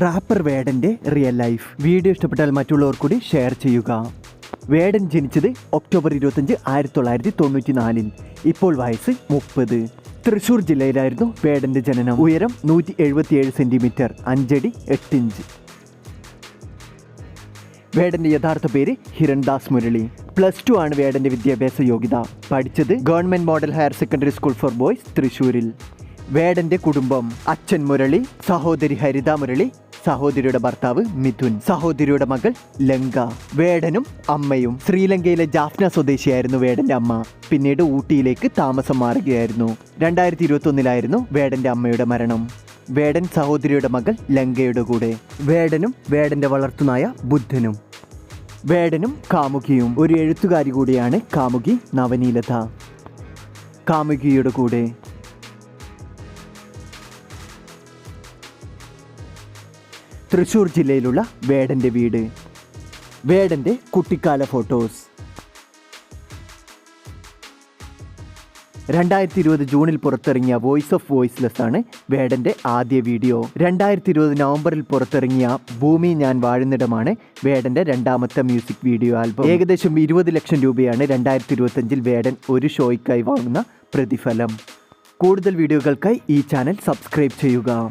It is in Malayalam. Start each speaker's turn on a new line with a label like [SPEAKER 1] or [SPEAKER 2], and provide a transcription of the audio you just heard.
[SPEAKER 1] റാപ്പർ വേടൻ്റെ റിയൽ ലൈഫ് വീഡിയോ ഇഷ്ടപ്പെട്ടാൽ മറ്റുള്ളവർ കൂടി ഷെയർ ചെയ്യുക. വേടൻ ജനിച്ചത് ഒക്ടോബർ 25, 1994. ഇപ്പോൾ വയസ്സ് 30. തൃശ്ശൂർ ജില്ലയിലായിരുന്നു വേടൻ്റെ ജനനം. ഉയരം 177 സെൻറ്റിമീറ്റർ, 5 അടി 8 ഇഞ്ച്. വേടൻ്റെ യഥാർത്ഥ പേര് ഹിരൺദാസ് മുരളി. +2 ആണ് വേടൻ്റെ വിദ്യാഭ്യാസ യോഗ്യത. പഠിച്ചത് government model higher secondary school for boys, തൃശ്ശൂരിൽ. വേടൻ്റെ കുടുംബം: അച്ഛൻ മുരളി, സഹോദരി ഹരിത മുരളി, സഹോദരിയുടെ ഭർത്താവ് മിഥുൻ, സഹോദരിയുടെ മകൾ ലങ്ക. വേടനും അമ്മയും. ശ്രീലങ്കയിലെ ജാഫ്ന സ്വദേശിയായിരുന്നു വേടൻ്റെ അമ്മ. പിന്നീട് ഊട്ടിയിലേക്ക് താമസം മാറുകയായിരുന്നു. 2021 വേടൻ്റെ അമ്മയുടെ മരണം. വേടൻ സഹോദരിയുടെ മകൾ ലങ്കയുടെ കൂടെ. വേടനും വേടൻ്റെ വളർത്തുനായ ബുദ്ധനും. വേടനും കാമുകിയും. ഒരു എഴുത്തുകാരി കൂടിയാണ് കാമുകി നവനീലത. കാമുകിയുടെ കൂടെ തൃശ്ശൂർ ജില്ലയിലുള്ള വേടൻ്റെ വീട്. വേടൻ്റെ കുട്ടിക്കാല ഫോട്ടോസ്. 2020 ജൂണിൽ പുറത്തിറങ്ങിയ വോയിസ് ഓഫ് വോയിസ്ലെസ് ആണ് വേടൻ്റെ ആദ്യ വീഡിയോ. 2020 നവംബറിൽ പുറത്തിറങ്ങിയ ഭൂമി ഞാൻ വാഴുന്നിടമാണ് വേടൻ്റെ രണ്ടാമത്തെ മ്യൂസിക് വീഡിയോ ആൽബം. ഏകദേശം 20 ലക്ഷം രൂപയാണ് 2025 വേടൻ ഒരു ഷോയ്ക്കായി വാങ്ങുന്ന പ്രതിഫലം. കൂടുതൽ വീഡിയോകൾക്കായി ഈ ചാനൽ സബ്സ്ക്രൈബ് ചെയ്യുക.